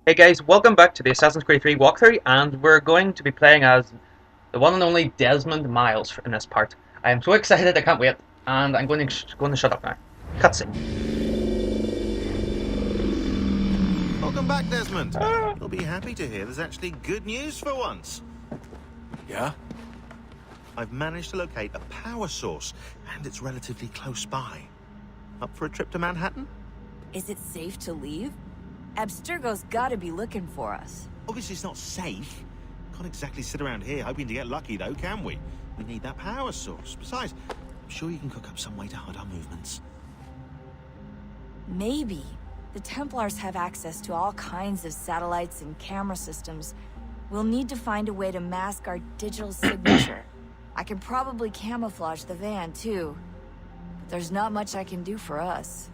Hey guys, welcome back to the Assassin's Creed 3 walkthrough, and we're going to be playing as the one and only Desmond Miles in this part. I am so excited, I can't wait, and I'm going to shut up now. Cutscene. Welcome back, Desmond. Ah. You'll be happy to hear there's actually good news for once. Yeah? I've managed to locate a power source, and it's relatively close by. Up for a trip to Manhattan? Is it safe to leave? Abstergo's gotta be looking for us. Obviously, it's not safe. Can't exactly sit around here hoping to get lucky, though, can we? We need that power source. Besides, I'm sure you can cook up some way to hide our movements. Maybe. The Templars have access to all kinds of satellites and camera systems. We'll need to find a way to mask our digital signature. I can probably camouflage the van, too. But there's not much I can do for us.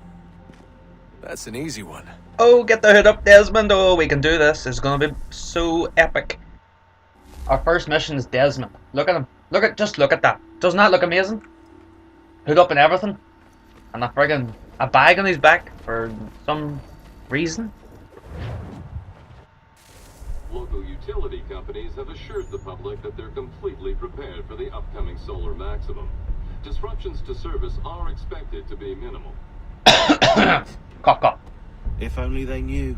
That's an easy one. Oh, get the hood up, Desmond! Oh, we can do this. It's going to be so epic. Our first mission is Desmond. Look at him. Just look at that. Doesn't that look amazing? Hood up and everything. And a bag on his back for some reason. Local utility companies have assured the public that they're completely prepared for the upcoming solar maximum. Disruptions to service are expected to be minimal. Cough, cough. If only they knew.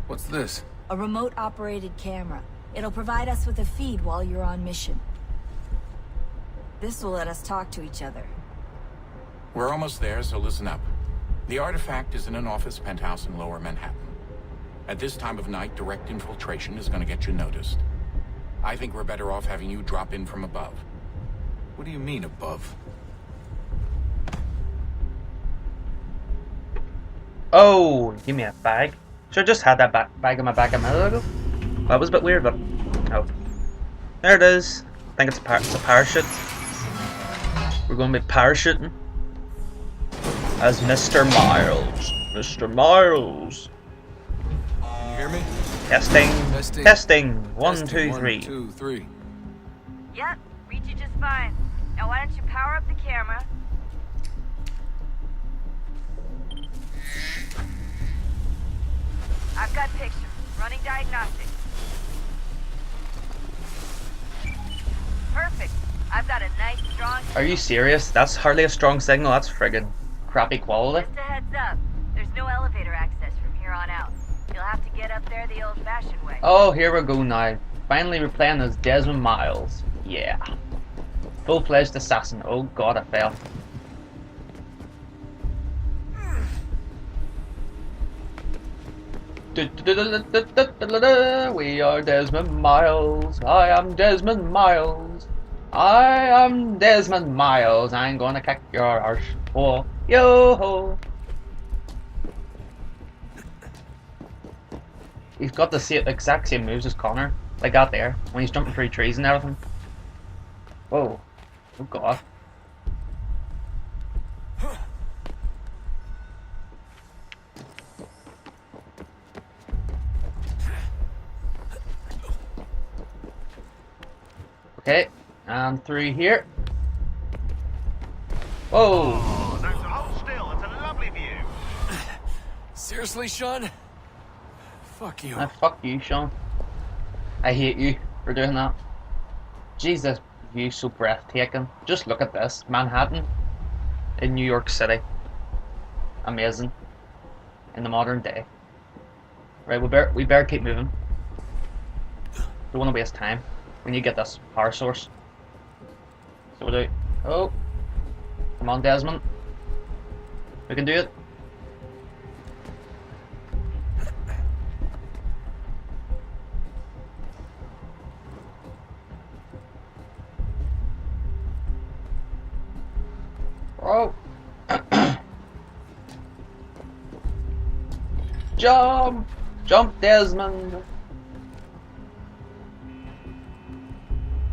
What's this? A remote-operated camera. It'll provide us with a feed while you're on mission. This will let us talk to each other. We're almost there, so listen up. The artifact is in an office penthouse in Lower Manhattan. At this time of night, direct infiltration is going to get you noticed. I think we're better off having you drop in from above. What do you mean above? Oh, give me a bag. Should have just had that bag in my back a minute ago. That was a bit weird, but oh, there it is. I think it's a parachute. We're going to be parachuting as Mr. Miles. Mr. Miles. Can you hear me? Testing. Testing. Testing. One, Testing. two, One, three. 2, 3. Yep, read you just fine. Now why don't you power up the camera? I've got pictures. Running diagnostics. Perfect. I've got a nice, strong... Are you serious? That's hardly a strong signal. That's friggin' crappy quality. Just a heads up. There's no elevator access from here on out. You'll have to get up there the old-fashioned way. Oh, here we go now. Finally, we're playing as Desmond Miles. Yeah. Full-fledged assassin. Oh god, I fell. We are Desmond Miles. I am Desmond Miles. I am Desmond Miles. I'm gonna kick your arse. Oh, yo ho. He's got the exact same moves as Connor. Like that there, when he's jumping through trees and everything. Whoa. Oh god. Okay, and through here. Whoa! Oh, that's hold still. It's a lovely view. Seriously, Shaun? Fuck you. Fuck you, Shaun. I hate you for doing that. Jesus, view so breathtaking. Just look at this. Manhattan in New York City. Amazing. In the modern day. Right, we better keep moving. Don't want to waste time. We need to get this power source. So we'll do. Oh, come on, Desmond. We can do it. Oh. Jump! Jump, Desmond!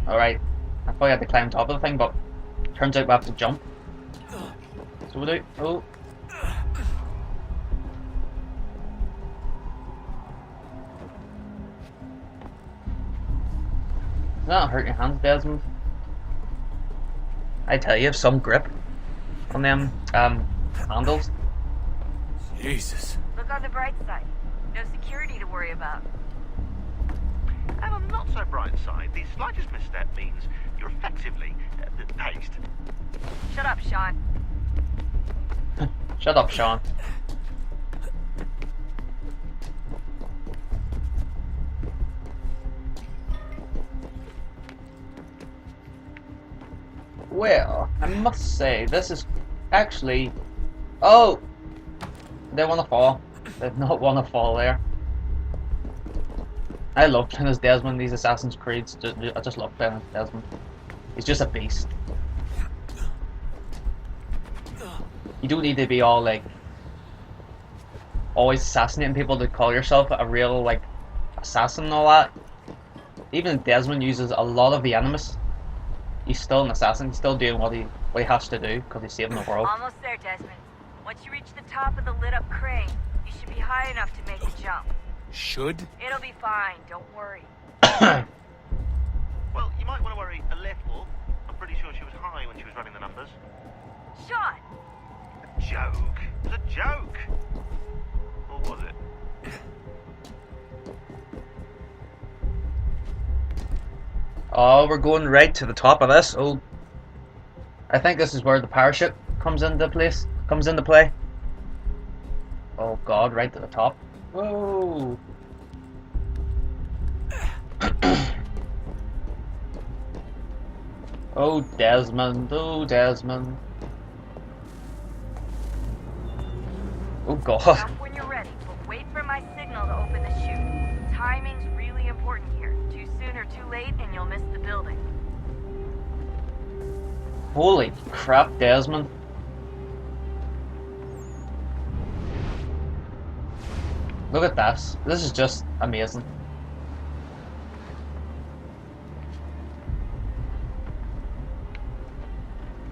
Alright, I thought I had to climb top of the thing, but turns out we have to jump. So we'll do. Oh. Does that hurt your hands, Desmond? I tell you, have some grip on them handles. Jesus. Look Look on the bright side. No security to worry about. And on the not so bright side, the slightest misstep means you're effectively paced. Shut up, Shaun. Shut up, Shaun. Well, I must say, this is actually... Oh! They want to fall. They not want to fall there. I love playing as Desmond, these Assassin's Creeds. I just love playing as Desmond. He's just a beast. You don't need to be all like... always assassinating people to call yourself a real, like, assassin and all that. Even Desmond uses a lot of the Animus. He's still an assassin. He's still doing what he has to do because he's saving the world. Almost there, Desmond. Once you reach the top of the lit-up crane, you should be high enough to make the jump. Should? It'll be fine. Don't worry. Well, you might want to worry a little. I'm pretty sure she was high when she was running the numbers. Shaun! A joke. It was a joke. Or was it? Oh, we're going right to the top of this. Oh, I think this is where the parachute comes into play. Oh God, right to the top. Whoa. Oh Desmond, oh Desmond. Oh God. Jump when you're ready, but wait for my signal to open the chute. Timing's really important here. Too soon or too late, and you'll miss the building. Holy crap, Desmond. Look at this. This is just amazing.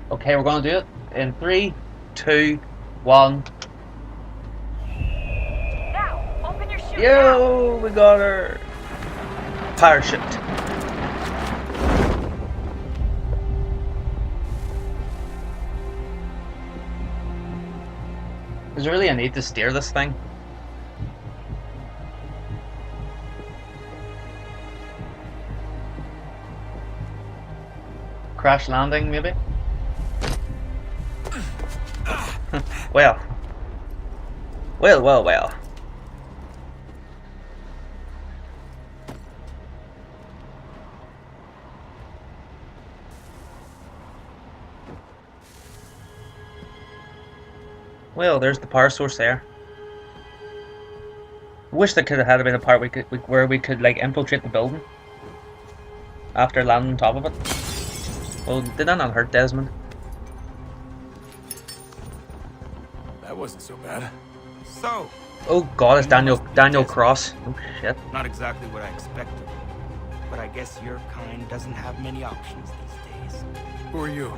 Okay, we're gonna do it in 3, 2, 1. Now, open your chute. Yo, we got her parachute. Is there really a need to steer this thing? Crash landing, maybe? Well. Well. Well, there's the power source there. I wish there could have had been a part where we could like infiltrate the building after landing on top of it. Well, did that not hurt Desmond? That wasn't so bad. So, Oh God, it's Daniel Cross. Oh shit. not exactly what I expected. But I guess your kind doesn't have many options these days. Who are you?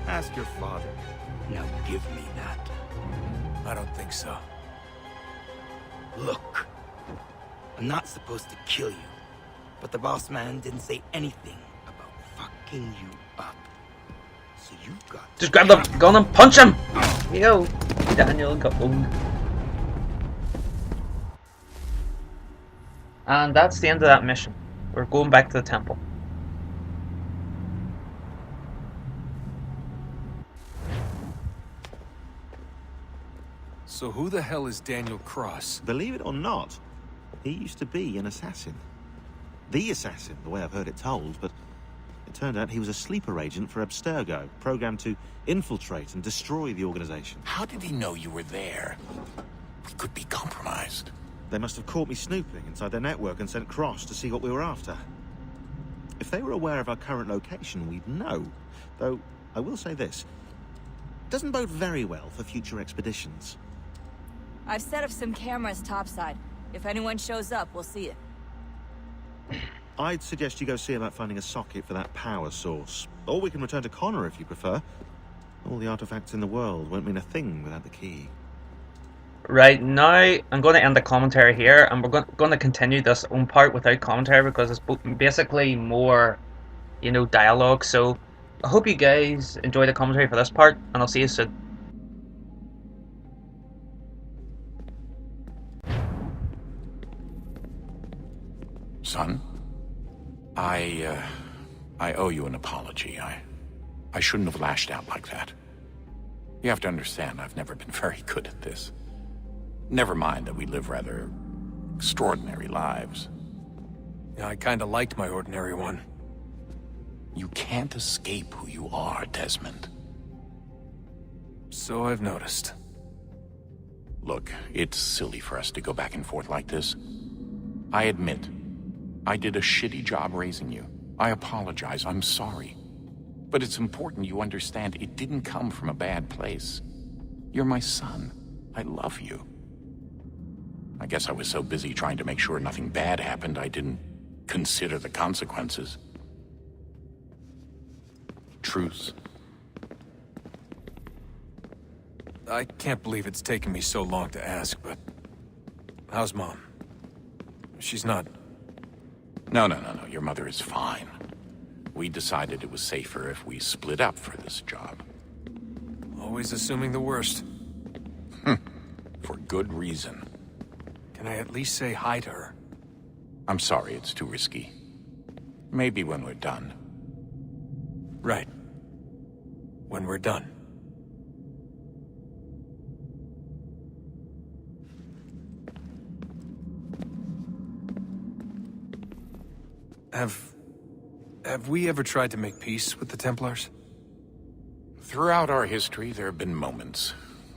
Ask your father. Now give me that. I don't think so. Look, I'm not supposed to kill you, but the boss man didn't say anything about fucking you up. So you got to Just grab the gun and punch him! Yo, Daniel got owned. And that's the end of that mission. We're going back to the temple. So who the hell is Daniel Cross? Believe it or not, he used to be an assassin. The assassin, the way I've heard it told, but it turned out he was a sleeper agent for Abstergo, programmed to infiltrate and destroy the organization. How did he know you were there? We could be compromised. They must have caught me snooping inside their network and sent Cross to see what we were after. If they were aware of our current location, we'd know. Though, I will say this. It doesn't bode very well for future expeditions. I've set up some cameras topside. If anyone shows up, we'll see it. I'd suggest you go see about finding a socket for that power source. Or we can return to Connor if you prefer. All the artifacts in the world won't mean a thing without the key. Right, now I'm going to end the commentary here, and we're going to continue this own part without commentary because it's basically more, you know, dialogue. So I hope you guys enjoy the commentary for this part, and I'll see you soon. Son, I owe you an apology. I shouldn't have lashed out like that. You have to understand, I've never been very good at this. Never mind that we live rather extraordinary lives. Yeah, I kinda liked my ordinary one. You can't escape who you are, Desmond. So I've noticed. Look, it's silly for us to go back and forth like this. I admit, I did a shitty job raising you. I apologize, I'm sorry. But it's important you understand it didn't come from a bad place. You're my son. I love you. I guess I was so busy trying to make sure nothing bad happened, I didn't consider the consequences. Truce. I can't believe it's taken me so long to ask, but... how's Mom? She's not... No. Your mother is fine. We decided it was safer if we split up for this job. Always assuming the worst. For good reason. Can I at least say hi to her? I'm sorry, it's too risky. Maybe when we're done. Right. When we're done. Have we ever tried to make peace with the Templars? Throughout our history, there have been moments.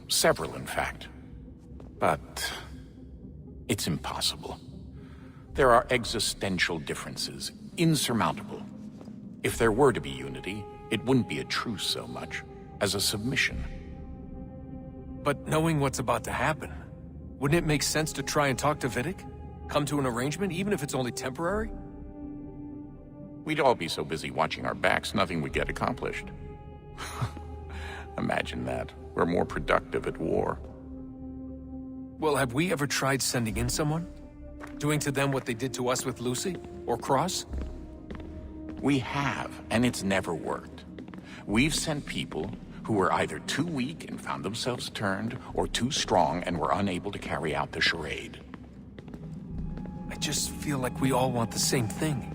Several, in fact. But... it's impossible. There are existential differences, insurmountable. If there were to be unity, it wouldn't be a truce so much as a submission. But knowing what's about to happen, wouldn't it make sense to try and talk to Vidic? Come to an arrangement, even if it's only temporary? We'd all be so busy watching our backs, nothing would get accomplished. Imagine that. We're more productive at war. Well, have we ever tried sending in someone? Doing to them what they did to us with Lucy? Or Cross? We have, and it's never worked. We've sent people who were either too weak and found themselves turned, or too strong and were unable to carry out the charade. I just feel like we all want the same thing.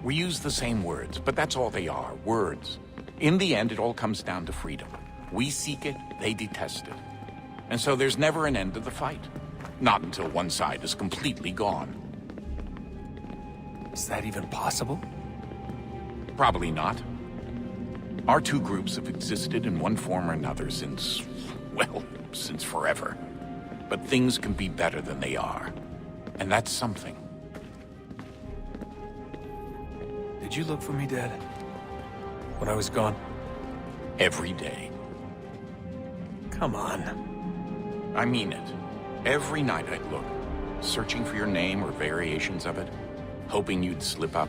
We use the same words, but that's all they are, words. In the end, it all comes down to freedom. We seek it, they detest it. And so there's never an end to the fight. Not until one side is completely gone. Is that even possible? Probably not. Our two groups have existed in one form or another since, well, since forever. But things can be better than they are. And that's something. Did you look for me, Dad? When I was gone? Every day. Come on. I mean it. Every night I'd look, searching for your name or variations of it, hoping you'd slip up.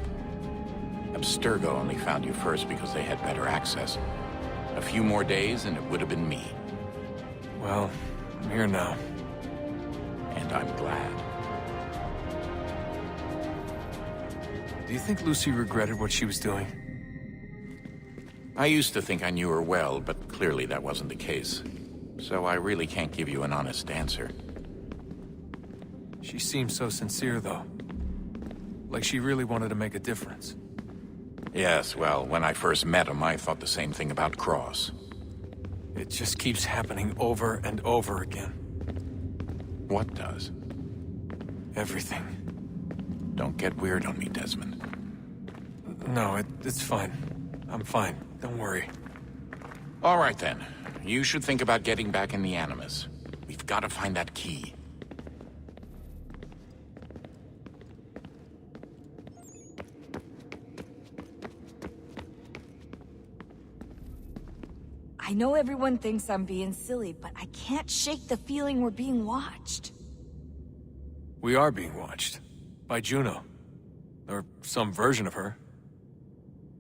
Abstergo only found you first because they had better access. A few more days and it would have been me. Well, I'm here now. And I'm glad. Do you think Lucy regretted what she was doing? I used to think I knew her well, but clearly that wasn't the case. So I really can't give you an honest answer. She seemed so sincere, though. Like she really wanted to make a difference. Yes, well, when I first met him, I thought the same thing about Cross. It just keeps happening over and over again. What does? Everything. Don't get weird on me, Desmond. No, it's fine. I'm fine. Don't worry. All right, then. You should think about getting back in the Animus. We've got to find that key. I know everyone thinks I'm being silly, but I can't shake the feeling we're being watched. We are being watched. By Juno. Or some version of her.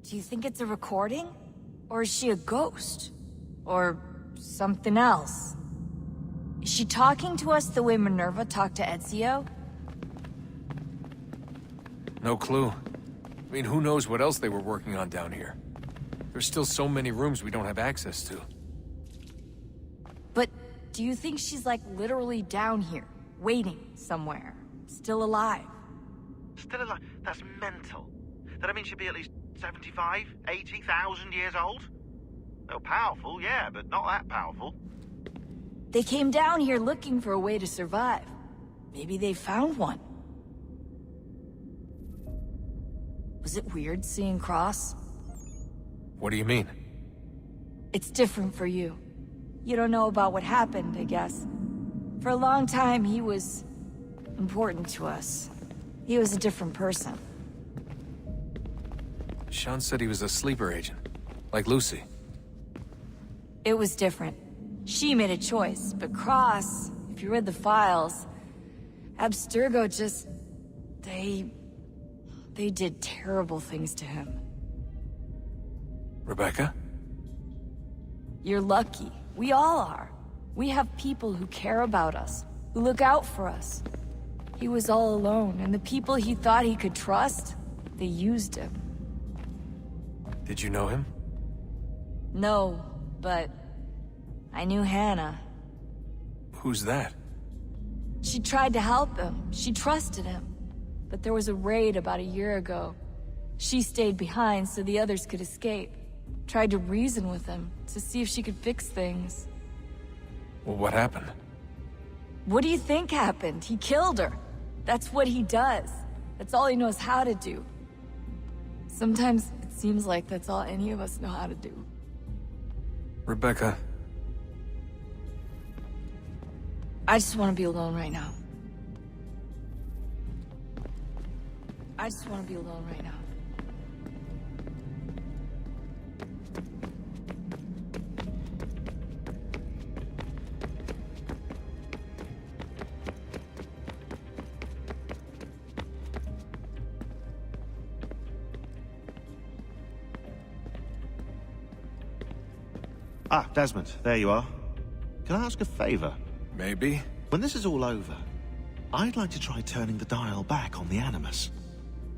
Do you think it's a recording? Or is she a ghost? Or something else? Is she talking to us the way Minerva talked to Ezio? No clue. I mean, who knows what else they were working on down here? There's still so many rooms we don't have access to. But do you think she's like literally down here, waiting somewhere, still alive? Still alive? That's mental. That means she'd be at least 75, 80,000 years old? They're powerful, yeah, but not that powerful. They came down here looking for a way to survive. Maybe they found one. Was it weird seeing Cross? What do you mean? It's different for you. You don't know about what happened, I guess. For a long time, he was important to us. He was a different person. Shaun said he was a sleeper agent, like Lucy. It was different. She made a choice, but Cross, if you read the files, Abstergo just... They did terrible things to him. Rebecca? You're lucky. We all are. We have people who care about us, who look out for us. He was all alone, and the people he thought he could trust, they used him. Did you know him? No, but I knew Hannah. Who's that? She tried to help him. She trusted him. But there was a raid about a year ago. She stayed behind so the others could escape. Tried to reason with him, to see if she could fix things. Well, what happened? What do you think happened? He killed her. That's what he does. That's all he knows how to do. Sometimes it seems like that's all any of us know how to do. Rebecca. I just want to be alone right now. I just want to be alone right now. Ah, Desmond, there you are. Can I ask a favor? Maybe. When this is all over, I'd like to try turning the dial back on the Animus.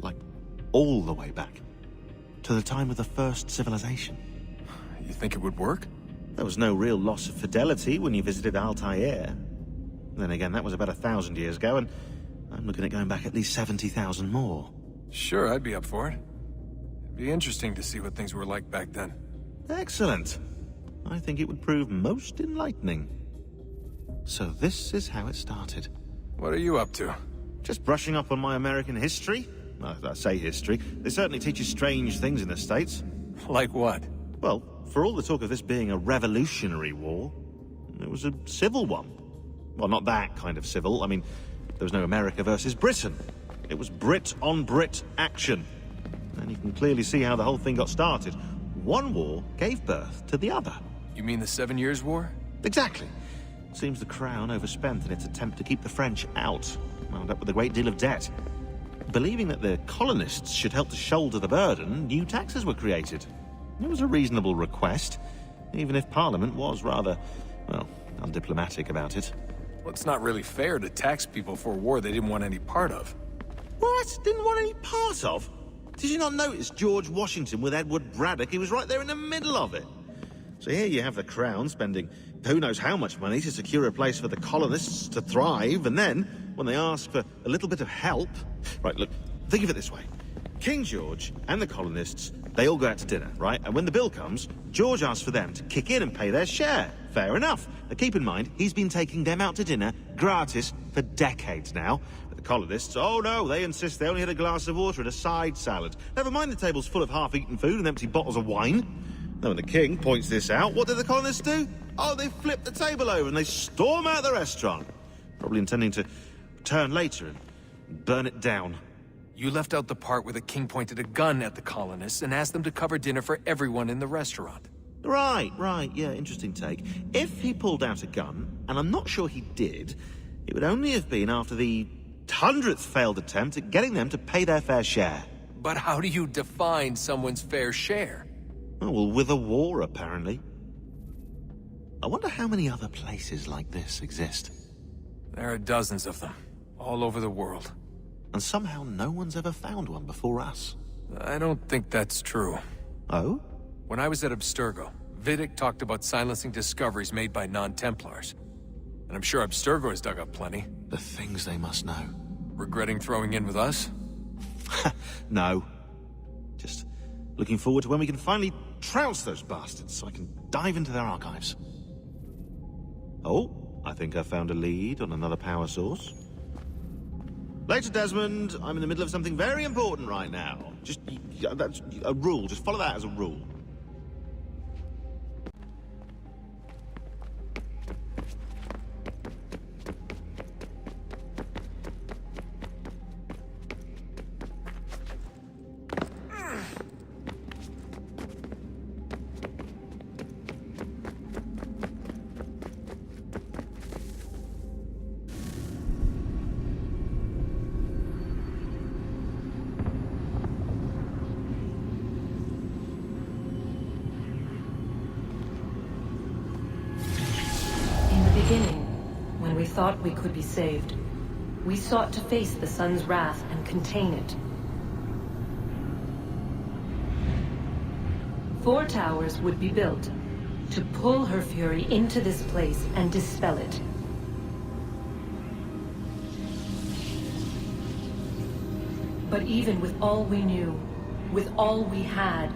Like, all the way back. To the time of the first civilization. You think it would work? There was no real loss of fidelity when you visited Altair. Then again, that was about 1,000 years ago, and I'm looking at going back at least 70,000 more. Sure, I'd be up for it. It'd be interesting to see what things were like back then. Excellent. I think it would prove most enlightening. So this is how it started. What are you up to? Just brushing up on my American history. Well, I say history. They certainly teach you strange things in the States. Like what? Well, for all the talk of this being a revolutionary war, it was a civil one. Well, not that kind of civil. I mean, there was no America versus Britain. It was Brit on Brit action. And you can clearly see how the whole thing got started. One war gave birth to the other. You mean the 7 Years' War? Exactly. Seems the Crown overspent in its attempt to keep the French out, wound up with a great deal of debt. Believing that the colonists should help to shoulder the burden, new taxes were created. It was a reasonable request, even if Parliament was rather, well, undiplomatic about it. Well, it's not really fair to tax people for a war they didn't want any part of. What? Didn't want any part of? Did you not notice George Washington with Edward Braddock? He was right there in the middle of it. So here you have the Crown spending who knows how much money to secure a place for the colonists to thrive, and then, when they ask for a little bit of help... Right, look, think of it this way. King George and the colonists, they all go out to dinner, right? And when the bill comes, George asks for them to kick in and pay their share. Fair enough. Now keep in mind, he's been taking them out to dinner gratis for decades now. But the colonists, oh no, they insist they only had a glass of water and a side salad. Never mind the table's full of half-eaten food and empty bottles of wine. Now when the king points this out, what do the colonists do? Oh, they flip the table over and they storm out the restaurant. Probably intending to return later and burn it down. You left out the part where the king pointed a gun at the colonists and asked them to cover dinner for everyone in the restaurant. Right, yeah, interesting take. If he pulled out a gun, and I'm not sure he did, it would only have been after the 100th failed attempt at getting them to pay their fair share. But how do you define someone's fair share? Oh, well, with a war, apparently. I wonder how many other places like this exist. There are dozens of them, all over the world. And somehow no one's ever found one before us. I don't think that's true. Oh? When I was at Abstergo, Vidic talked about silencing discoveries made by non-Templars. And I'm sure Abstergo has dug up plenty. The things they must know. Regretting throwing in with us? No. Just looking forward to when we can finally trounce those bastards so I can dive into their archives. Oh, I think I found a lead on another power source. Later, Desmond. I'm in the middle of something very important right now. That's a rule. Just follow that as a rule. When we thought we could be saved, we sought to face the sun's wrath and contain it. 4 towers would be built to pull her fury into this place and dispel it. But even with all we knew, with all we had,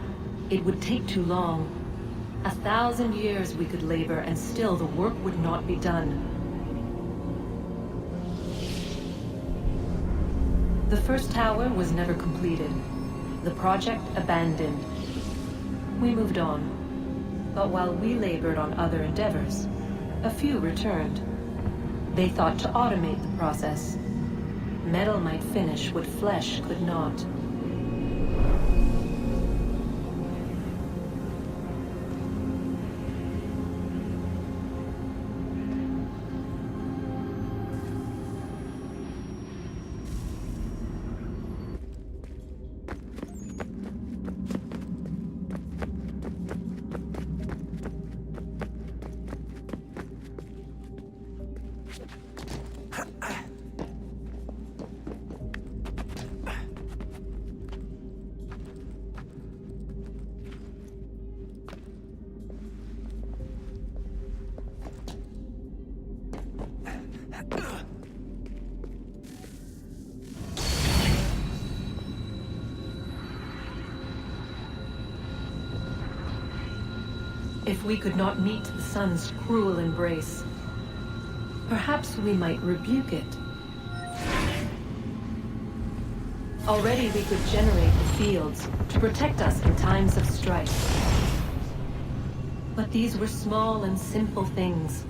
it would take too long. 1,000 years we could labor and still the work would not be done. The first tower was never completed. The project abandoned. We moved on. But while we labored on other endeavors, a few returned. They thought to automate the process. Metal might finish what flesh could not. If we could not meet the sun's cruel embrace, perhaps we might rebuke it. Already we could generate the fields to protect us in times of strife. But these were small and simple things.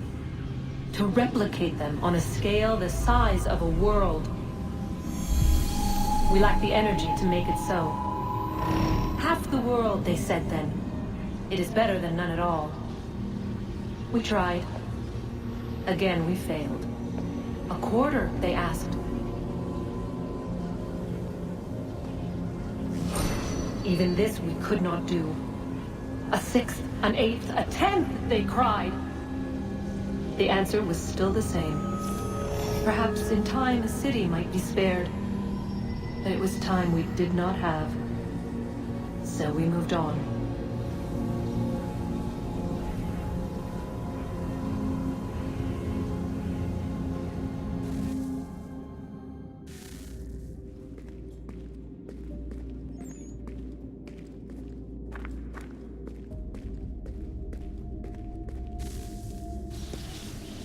To replicate them on a scale the size of a world, we lack the energy to make it so. Half the world, they said then. It is better than none at all. We tried. Again, we failed. A quarter, they asked. Even this we could not do. A sixth, an eighth, a tenth, they cried. The answer was still the same. Perhaps in time a city might be spared. But it was time we did not have. So we moved on.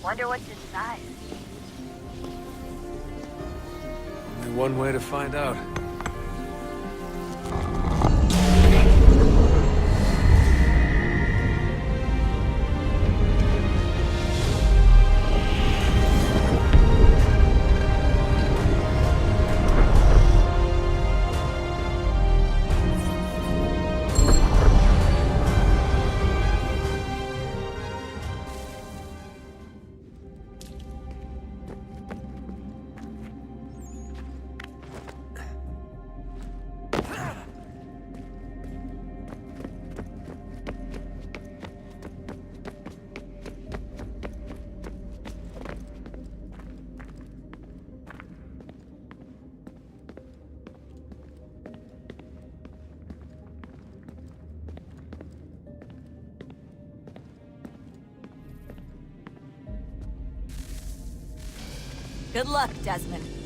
Wonder what's inside. Only one way to find out. Good luck, Desmond.